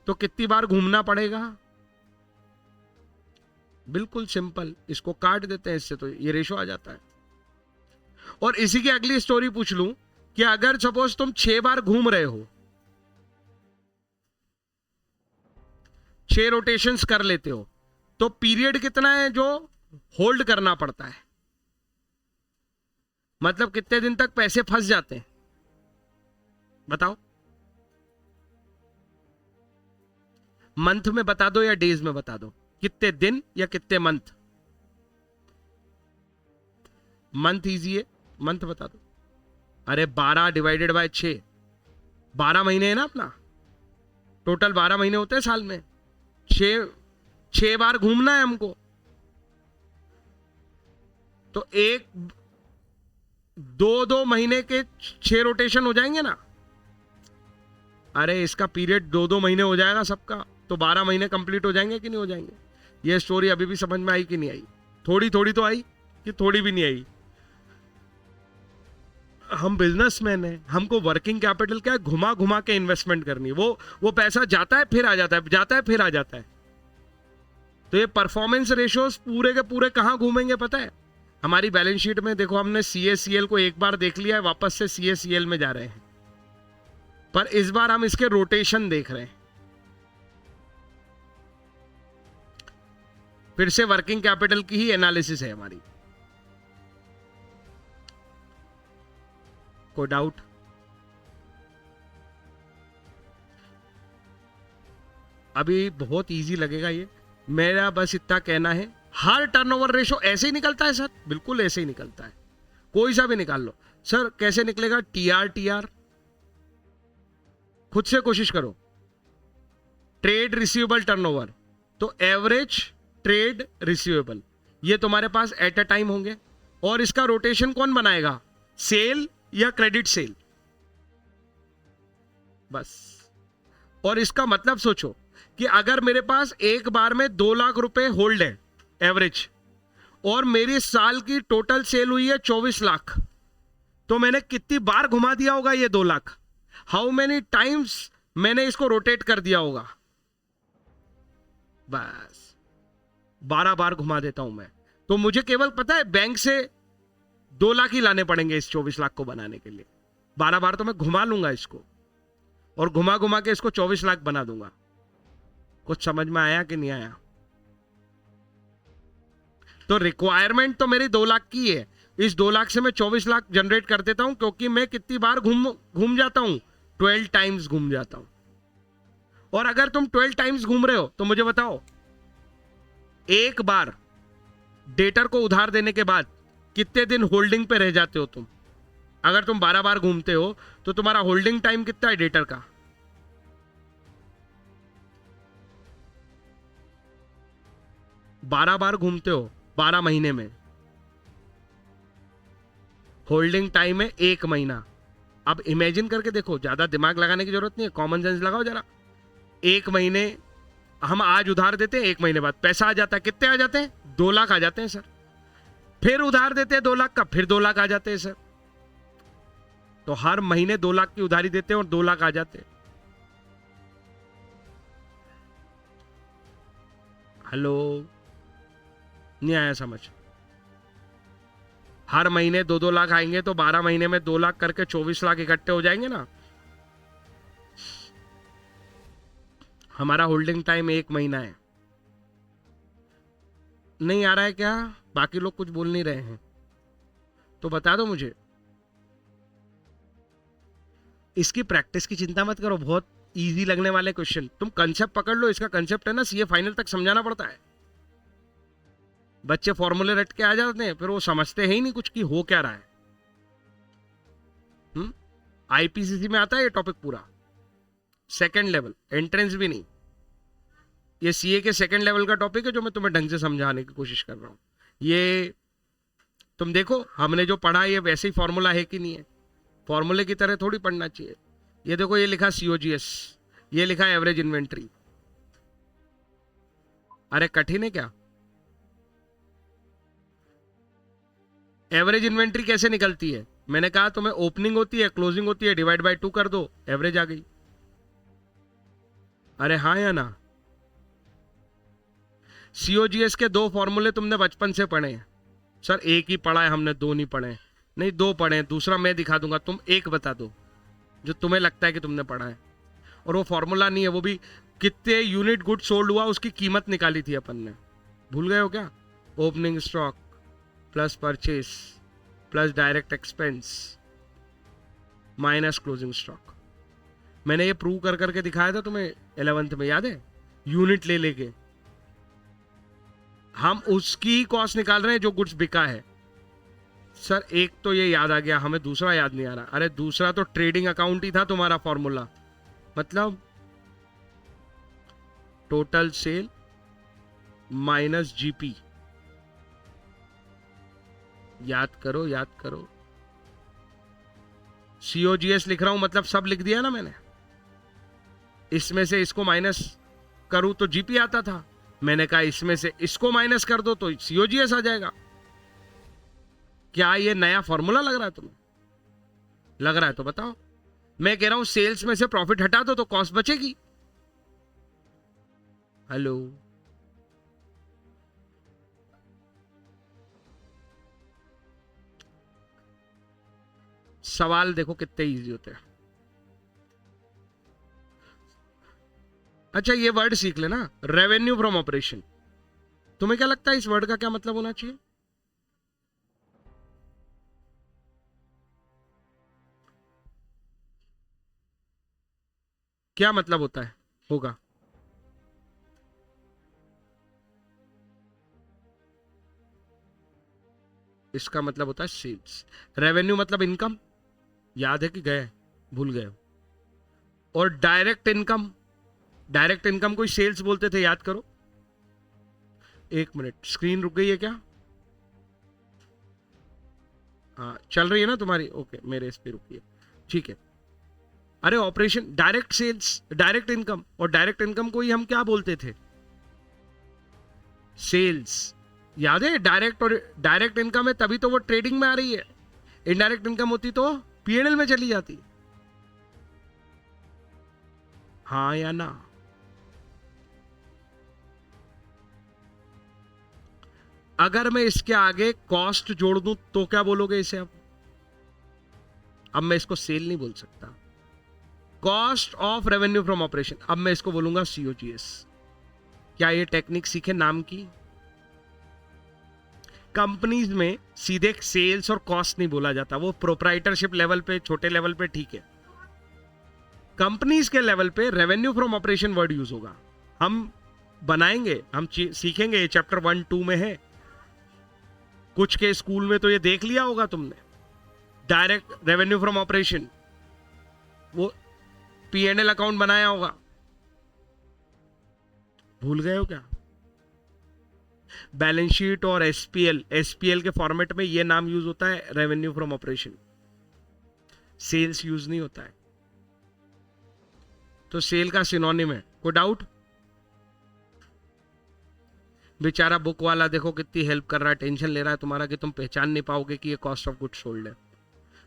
तो कितनी बार घूमना पड़ेगा? बिल्कुल सिंपल, इसको काट देते हैं इससे, तो ये रेशो आ जाता है। और इसी की अगली स्टोरी पूछ लूं कि अगर सपोज तुम 6 बार घूम रहे हो, 6 रोटेशंस कर लेते हो, तो पीरियड कितना है जो होल्ड करना पड़ता है? मतलब कितने दिन तक पैसे फंस जाते हैं बताओ? मंथ में बता दो या डेज में बता दो, कितने दिन या कितने मंथ? मंथ इजी है, मंथ बता दो। अरे 12 डिवाइडेड बाय 6, 12 महीने है ना अपना, टोटल 12 महीने होते हैं साल में। 6 बार घूमना है हमको, तो 2 महीने के 6 रोटेशन हो जाएंगे ना। अरे इसका पीरियड 2 महीने हो जाएगा सबका, तो 12 महीने कंप्लीट हो जाएंगे कि नहीं हो जाएंगे? ये स्टोरी अभी भी समझ में आई कि नहीं आई? थोड़ी थोड़ी तो आई कि थोड़ी भी नहीं आई? हम बिजनेसमैन हैं, हमको वर्किंग कैपिटल क्या है, घुमा घुमा के इन्वेस्टमेंट करनी है। वो पैसा जाता है फिर आ जाता है, जाता है फिर आ जाता है। तो ये परफॉर्मेंस रेशियोज पूरे के पूरे कहां घूमेंगे पता है? हमारी बैलेंस शीट में देखो, हमने CACL को एक बार देख लिया है, वापस से CACL में जा रहे हैं, पर इस बार हम इसके रोटेशन देख रहे हैं। फिर से वर्किंग कैपिटल की ही एनालिसिस है हमारी। कोई डाउट? अभी बहुत इजी लगेगा ये, मेरा बस इतना कहना है। हर टर्नओवर रेशो ऐसे ही निकलता है सर, बिल्कुल ऐसे ही निकलता है, कोई सा भी निकाल लो। सर कैसे निकलेगा? टीआर खुद से कोशिश करो। ट्रेड रिसीवेबल टर्नओवर, तो एवरेज ट्रेड रिसीवेबल, ये तुम्हारे पास एट अ टाइम होंगे। और इसका रोटेशन कौन बनाएगा? सेल या क्रेडिट सेल, बस। और इसका मतलब सोचो कि अगर मेरे पास एक बार में 2 लाख रुपए होल्ड है एवरेज, और मेरी साल की टोटल सेल हुई है 24 लाख, तो मैंने कितनी बार घुमा दिया होगा ये 2 लाख? हाउ मेनी टाइम्स मैंने इसको रोटेट कर दिया होगा? बस 12 बार घुमा देता हूं मैं। तो मुझे केवल पता है बैंक से 2 लाख ही लाने पड़ेंगे इस 24 लाख को बनाने के लिए। 12 बार तो मैं घुमा लूंगा इसको, और घुमा घुमा के इसको 24 लाख बना दूंगा। कुछ समझ में आया कि नहीं आया? तो रिक्वायरमेंट तो मेरी 2 लाख की है, इस 2 लाख से मैं 24 लाख जनरेट कर देता हूं, क्योंकि मैं कितनी बार घूम जाता हूं? 12 टाइम्स घूम जाता हूं। और अगर तुम 12 टाइम्स घूम रहे हो तो मुझे बताओ, एक बार डेटर को उधार देने के बाद कितने दिन होल्डिंग पे रह जाते हो तुम? अगर तुम 12 बार घूमते हो तो तुम्हारा होल्डिंग टाइम कितना है डेटर का? 12 बार घूमते हो 12 महीने में, होल्डिंग टाइम है 1 महीना। अब इमेजिन करके देखो, ज्यादा दिमाग लगाने की जरूरत नहीं है, कॉमन सेंस लगाओ जरा। 1 महीने हम आज उधार देते हैं, 1 महीने बाद पैसा आ जाता है, कितने आ जाते हैं? 2 लाख आ जाते हैं सर। फिर उधार देते हैं 2 लाख का, फिर 2 लाख आ जाते हैं सर। तो हर महीने 2 लाख की उधारी देते हैं और 2 लाख आ जाते हैं। हेलो, नहीं आया समझ? हर महीने 2-2 लाख आएंगे तो 12 महीने में 2 लाख करके 24 लाख इकट्ठे हो जाएंगे ना। हमारा होल्डिंग टाइम 1 महीना है। नहीं आ रहा है क्या? बाकी लोग कुछ बोल नहीं रहे हैं तो बता दो मुझे। इसकी प्रैक्टिस की चिंता मत करो, बहुत इजी लगने वाले क्वेश्चन। तुम कंसेप्ट पकड़ लो, इसका कंसेप्ट है ना, सीए फाइनल तक समझाना पड़ता है। बच्चे फॉर्मूले रट के आ जाते हैं, फिर वो समझते हैं ही नहीं कुछ कि हो क्या रहा है। आईपीसीसी में आता है ये टॉपिक पूरा, सेकंड लेवल, एंट्रेंस भी नहीं। ये सीए के सेकंड लेवल का टॉपिक है जो मैं तुम्हें ढंग से समझाने की कोशिश कर रहा हूं। ये तुम देखो, हमने जो पढ़ा ये वैसे ही फॉर्मूला है कि नहीं है? फॉर्मूले की तरह थोड़ी पढ़ना चाहिए। ये देखो, ये लिखा सीओजीएस, ये लिखा एवरेज इन्वेंट्री। अरे कठिन है क्या? एवरेज इन्वेंट्री कैसे निकलती है? मैंने कहा तुम्हें ओपनिंग होती है, क्लोजिंग होती है, डिवाइड बाय 2 कर दो, एवरेज आ गई। अरे हाँ या ना? सीओजीएस के 2 फॉर्मूले तुमने बचपन से पढ़े हैं। सर एक ही पढ़ा है हमने, 2 नहीं पढ़े। नहीं 2 पढ़े हैं, दूसरा मैं दिखा दूंगा, तुम एक बता दो जो तुम्हें लगता है कि तुमने पढ़ा है। और वो फॉर्मूला नहीं है, वो भी कितने यूनिट गुड सोल्ड हुआ उसकी कीमत निकाली थी अपन ने, भूल गए हो क्या? Opening stock plus purchase plus direct expense minus closing stock. मैंने ये प्रूव कर करके दिखाया था तुम्हें 11th में, याद है? यूनिट ले लेके हम उसकी कॉस्ट निकाल रहे हैं जो गुड्स बिका है। सर एक तो ये याद आ गया, हमें दूसरा याद नहीं आ रहा। अरे दूसरा तो ट्रेडिंग अकाउंट ही था तुम्हारा फॉर्मूला, मतलब टोटल सेल माइनस जीपी। याद करो याद करो। सीओजीएस लिख रहा हूं मतलब सब लिख दिया ना मैंने। इसमें से इसको माइनस करूं तो जीपी आता था, मैंने कहा इसमें से इसको माइनस कर दो तो सीओजीएस आ जाएगा। क्या ये नया फॉर्मूला लग रहा है तुम्हें? लग रहा है तो बताओ। मैं कह रहा हूं सेल्स में से प्रॉफिट हटा दो तो कॉस्ट बचेगी। हेलो, सवाल देखो कितने इजी होते हैं। अच्छा ये वर्ड सीख लेना, रेवेन्यू फ्रॉम ऑपरेशन। तुम्हें क्या लगता है इस वर्ड का क्या मतलब होना चाहिए? क्या मतलब होता है होगा? इसका मतलब होता है सेल्स। रेवेन्यू मतलब इनकम, याद है कि गए, भूल गए। और डायरेक्ट इनकम, डायरेक्ट इनकम को सेल्स बोलते थे, याद करो। एक मिनट, स्क्रीन रुक गई है क्या? हाँ चल रही है ना तुम्हारी? ओके, मेरे इस पे रुकी है, ठीक है। अरे operation, direct sales, direct income, और डायरेक्ट इनकम को ही हम क्या बोलते थे? सेल्स। याद है? डायरेक्ट और डायरेक्ट इनकम है तभी तो वो ट्रेडिंग में आ रही है, इनडायरेक्ट इनकम होती तो पीएनएल में चली जाती। हाँ या ना? अगर मैं इसके आगे कॉस्ट जोड़ दूं तो क्या बोलोगे इसे? अब मैं इसको सेल नहीं बोल सकता, cost of revenue from operation, अब मैं इसको बोलूंगा सीओजीएस। क्या ये टेक्निक सीखे नाम की? कंपनीज में सीधे सेल्स और कॉस्ट नहीं बोला जाता, वो प्रोप्राइटरशिप लेवल पे, छोटे लेवल पे ठीक है। कंपनीज के लेवल पे revenue from operation word use होगा। हम बनाएंगे, हम सीखेंगे, चैप्टर 1-2 में है। कुछ के स्कूल में तो ये देख लिया होगा तुमने, डायरेक्ट रेवेन्यू फ्रॉम ऑपरेशन, वो पीएनएल अकाउंट बनाया होगा, भूल गए हो क्या? बैलेंस शीट और एसपीएल, एसपीएल के फॉर्मेट में ये नाम यूज होता है, revenue from operation, sales use नहीं होता है। तो सेल का सिनोनिम है। कोई डाउट? बेचारा बुक वाला देखो कितनी हेल्प कर रहा है, टेंशन ले रहा है तुम्हारा कि तुम पहचान नहीं पाओगे कि ये कॉस्ट ऑफ गुड सोल्ड है।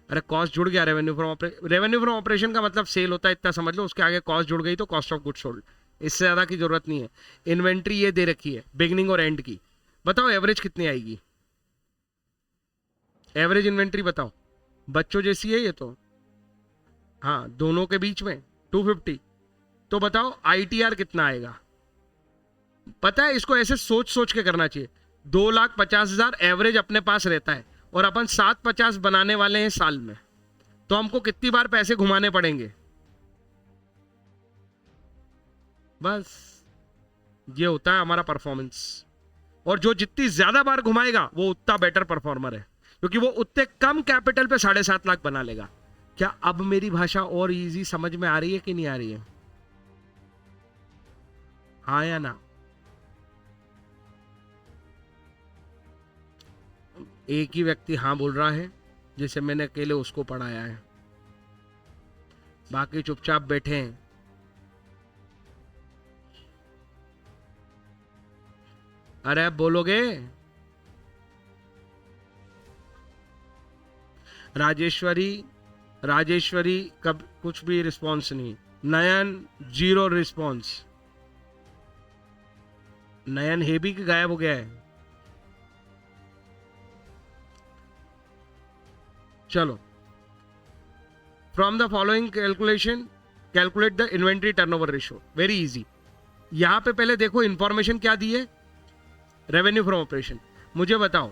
अरे कॉस्ट जुड़ गया, revenue from operation, revenue from operation का मतलब सेल होता है, इतना समझ लो। उसके आगे कॉस्ट जुड़ गई तो कॉस्ट ऑफ गुड सोल्ड, इससे ज्यादा की जरूरत नहीं है। इन्वेंट्री ये दे रखी है बिगनिंग और एंड की, बताओ एवरेज कितनी आएगी? एवरेज इन्वेंट्री बताओ, बच्चों जैसी है ये तो। हाँ, दोनों के बीच में 250, तो बताओ आईटीआर कितना आएगा? पता है, इसको ऐसे सोच सोच के करना चाहिए। 2,50,000 एवरेज अपने पास रहता है और अपन 750 बनाने वाले हैं साल में, तो हमको कितनी बार पैसे घुमाने पड़ेंगे? बस ये होता है हमारा परफॉर्मेंस। और जो जितनी ज्यादा बार घुमाएगा वो उतना बेटर परफॉर्मर है, क्योंकि वो उतने कम कैपिटल पे 7.5 लाख बना लेगा। क्या अब मेरी भाषा और इजी समझ में आ रही है कि नहीं आ रही है? हाँ या ना? एक ही व्यक्ति हाँ बोल रहा है, जिसे मैंने अकेले उसको पढ़ाया है, बाकी चुपचाप बैठे हैं। अरे अब बोलोगे? राजेश्वरी, राजेश्वरी कब कुछ भी रिस्पॉन्स नहीं। नयन 0 रिस्पॉन्स। नयन है भी कि गायब हो गया है? चलो, from the following calculation calculate the inventory turnover ratio. Very easy. यहां पे पहले देखो इंफॉर्मेशन क्या दी है, रेवेन्यू फ्रॉम ऑपरेशन। मुझे बताओ,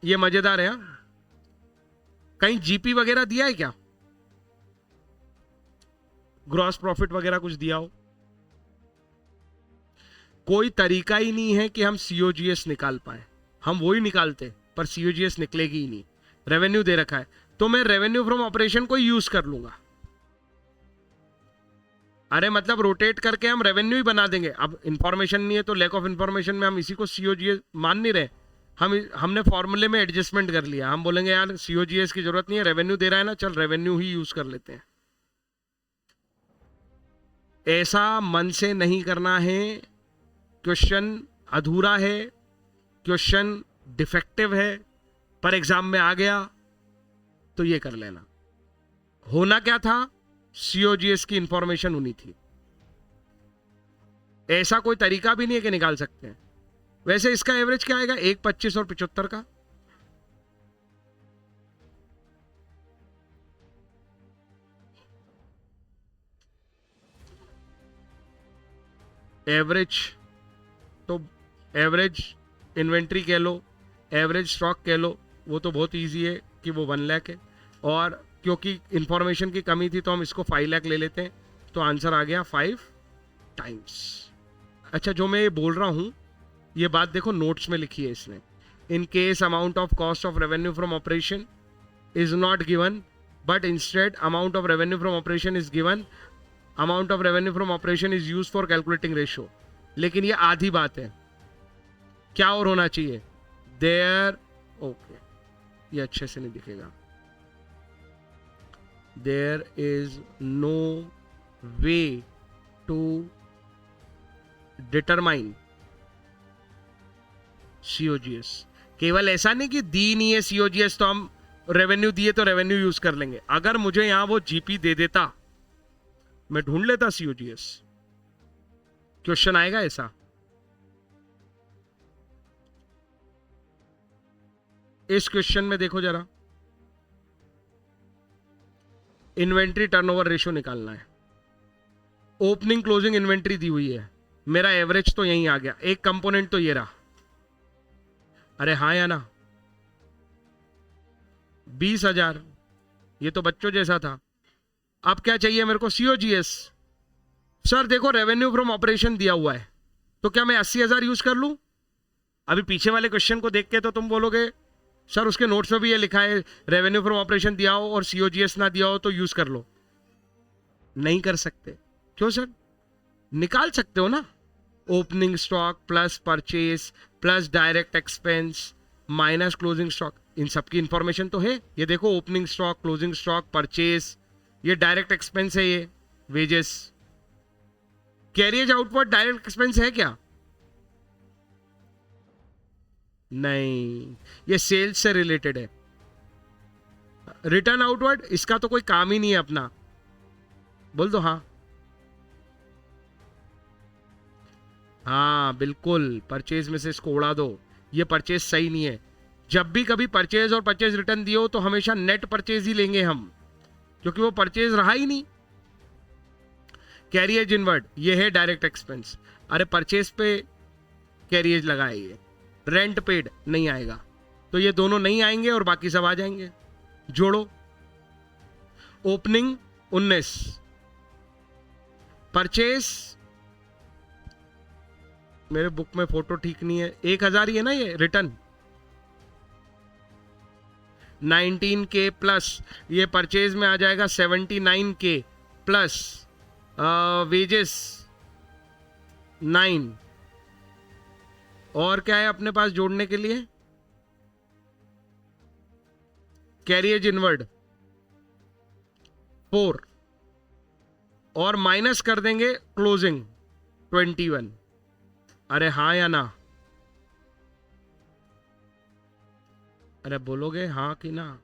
ये मजेदार है, कहीं जीपी वगैरह दिया है क्या? ग्रॉस प्रॉफिट वगैरह कुछ दिया हो? कोई तरीका ही नहीं है कि हम सीओजीएस निकाल पाए। हम वही निकालते पर सीओजीएस निकलेगी ही नहीं। रेवेन्यू दे रखा है तो मैं रेवेन्यू फ्रॉम ऑपरेशन को यूज कर लूंगा। अरे मतलब रोटेट करके हम रेवेन्यू ही बना देंगे। अब इंफॉर्मेशन नहीं है तो लैक ऑफ इंफॉर्मेशन में हम इसी को सीओजीएस मान नहीं रहे। हमने फॉर्मूले में एडजस्टमेंट कर लिया। हम बोलेंगे यार सीओजीएस की जरूरत नहीं है, रेवेन्यू दे रहा है ना, चल रेवेन्यू ही यूज कर लेते हैं। ऐसा मन से नहीं करना है। क्वेश्चन अधूरा है, क्वेश्चन डिफेक्टिव है, पर एग्जाम में आ गया तो ये कर लेना। होना क्या था, सीओजीएस की इंफॉर्मेशन होनी थी। ऐसा कोई तरीका भी नहीं है कि निकाल सकते हैं। वैसे इसका एवरेज क्या आएगा, 1, 25 और 75 का। एवरेज तो एवरेज इन्वेंट्री कह लो, एवरेज स्टॉक कह लो, वो तो बहुत इजी है कि वो 1 लाख है। और क्योंकि इंफॉर्मेशन की कमी थी तो हम इसको 5 लाख ले लेते हैं, तो आंसर आ गया 5 टाइम्स। अच्छा, जो मैं ये बोल रहा हूं ये बात देखो नोट्स में लिखी है इसने। in case amount of cost of revenue from operation is not given, but instead amount of revenue from operation is given. Amount of revenue from operation is used for calculating ratio. लेकिन ये आधी बात है, क्या और होना चाहिए? There, okay, ये अच्छे से नहीं दिखेगा. There is no way to determine COGS. केवल ऐसा नहीं कि दी नहीं है सीओजीएस तो हम रेवेन्यू दिए तो रेवेन्यू यूज कर लेंगे. अगर मुझे यहां वो जीपी दे देता, मैं ढूंढ लेता सीओजीएस. क्वेश्चन आएगा ऐसा. इस क्वेश्चन में देखो जरा, इन्वेंट्री टर्नओवर रेशियो निकालना है. ओपनिंग क्लोजिंग इन्वेंट्री दी हुई है, मेरा एवरेज तो यहीं आ गया. एक कंपोनेंट तो ये रहा. अरे हाँ या ना? 20,000, ये तो बच्चों जैसा था. अब क्या चाहिए मेरे को? सीओजीएस. सर देखो रेवेन्यू फ्रॉम ऑपरेशन दिया हुआ है, तो क्या मैं 80,000 यूज कर लूं? अभी पीछे वाले क्वेश्चन को देख के तो तुम बोलोगे सर उसके नोट्स में भी ये लिखा है रेवेन्यू फ्रॉम ऑपरेशन दिया हो और सीओजीएस ना दिया हो तो यूज कर लो. नहीं कर सकते. क्यों सर? निकाल सकते हो ना. Opening stock plus purchase plus direct expense minus closing stock, इन सबकी इंफॉर्मेशन तो है. ये देखो opening stock, closing stock, purchase, ये डायरेक्ट एक्सपेंस है, ये wages. Carriage outward direct expense है क्या? नहीं, ये सेल्स से रिलेटेड है. रिटर्न आउटवर्ड, इसका तो कोई काम ही नहीं है अपना. बोल दो हाँ. हाँ बिल्कुल, परचेज में से इसको उड़ा दो. ये परचेज सही नहीं है. जब भी कभी परचेज और परचेज रिटर्न दियो तो हमेशा नेट परचेज ही लेंगे हम, क्योंकि वो परचेज रहा ही नहीं. कैरियज इनवर्ड, ये है डायरेक्ट एक्सपेंस. अरे परचेज पे कैरियज लगाए, ये रेंट पेड नहीं आएगा, तो ये दोनों नहीं आएंगे और बाकी सब आ जाएंगे. जोड़ो. ओपनिंग 19, परचेज, मेरे बुक में फोटो ठीक नहीं है, 1,000 ही है ना ये. रिटर्न 19K प्लस ये परचेज में आ जाएगा 79K प्लस वेजेस 9. और क्या है अपने पास जोड़ने के लिए? कैरियज इनवर्ड 4 और माइनस कर देंगे क्लोजिंग 21. अरे हाँ या ना? अरे बोलोगे हाँ कि ना?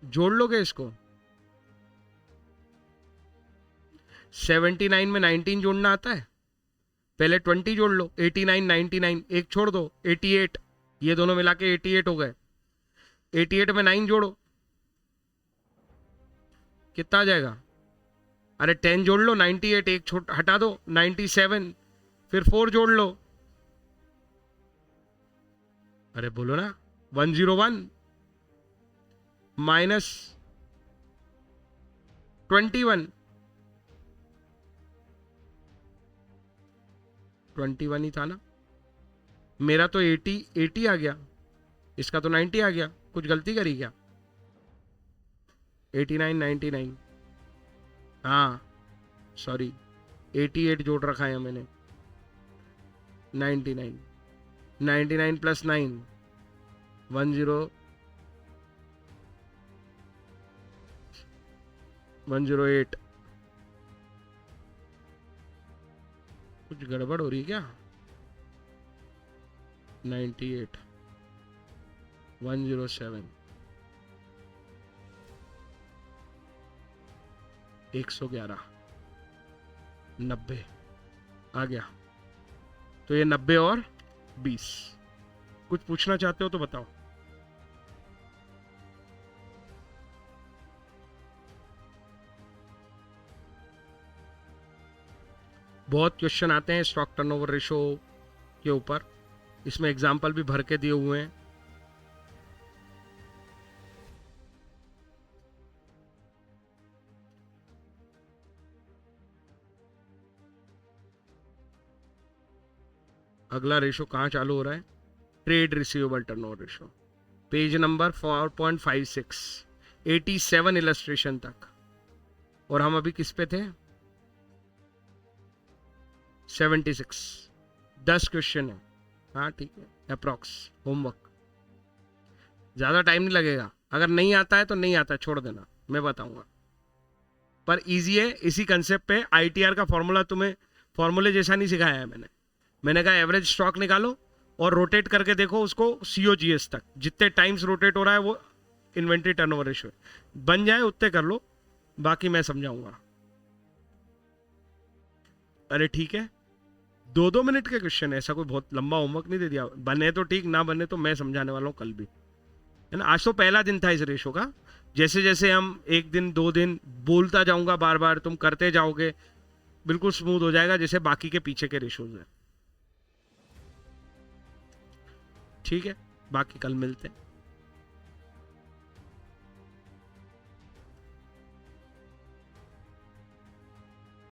जोड़ लोगे इसको? 79 में 19 जोड़ना आता है? पहले 20 जोड़ लो. 89, 99, एक छोड़ दो 88, ये दोनों मिला के 88 हो गए. 88 में 9 जोड़ो, कितना आ जाएगा? अरे 10 जोड़ लो. 98 एक छोट हटा दो, 97, फिर 4 जोड़ लो. अरे बोलो ना. 101 माइनस 21, 21 ही था ना. मेरा तो 80 आ गया, इसका तो 90 आ गया. कुछ गलती करी क्या? 89, 99, हाँ सॉरी 88 जोड़ रखा है मैंने. 99, 99 प्लस 9, 108. कुछ गड़बड़ हो रही है क्या? 98, 107, 111, 90 आ गया. तो ये 90 और 20. कुछ पूछना चाहते हो तो बताओ. बहुत क्वेश्चन आते हैं स्टॉक टर्नओवर रेशो के ऊपर, इसमें एग्जाम्पल भी भर के दिए हुए हैं. अगला रेशो कहाँ चालू हो रहा है? Trade receivable turnover ratio, page number 4.56, 87 illustration तक। और हम अभी किस पे थे? 76। 10 क्वेश्चन है। हाँ ठीक है, अप्रॉक्स होमवर्क, ज़्यादा टाइम नहीं लगेगा। अगर नहीं आता है तो नहीं आता, छोड़ देना, मैं बताऊंगा। पर इजी है। इसी कंसेप्ट पे आईटीआर का फॉर्मूला तुम्हें फॉर्मूले जैसा नहीं सिखाया है मैंने कहा एवरेज स्टॉक निकालो और रोटेट करके देखो उसको सीओजीएस तक, जितने टाइम्स रोटेट हो रहा है वो इन्वेंट्री टर्नओवर रेशियो बन जाए उतने कर लो, बाकी मैं समझाऊंगा। अरे ठीक है, 2-2 मिनट के क्वेश्चन है, ऐसा कोई बहुत लंबा होमवर्क नहीं दे दिया। बने तो ठीक, ना बने तो मैं समझाने वाला हूँ कल भी, है ना। आज तो पहला दिन था इस रेशो का। जैसे जैसे हम 1 दिन 2 दिन बोलता जाऊंगा, बार बार तुम करते जाओगे, बिल्कुल स्मूथ हो जाएगा जैसे बाकी के पीछे के रेशोज है। ठीक है, बाकी कल मिलते हैं।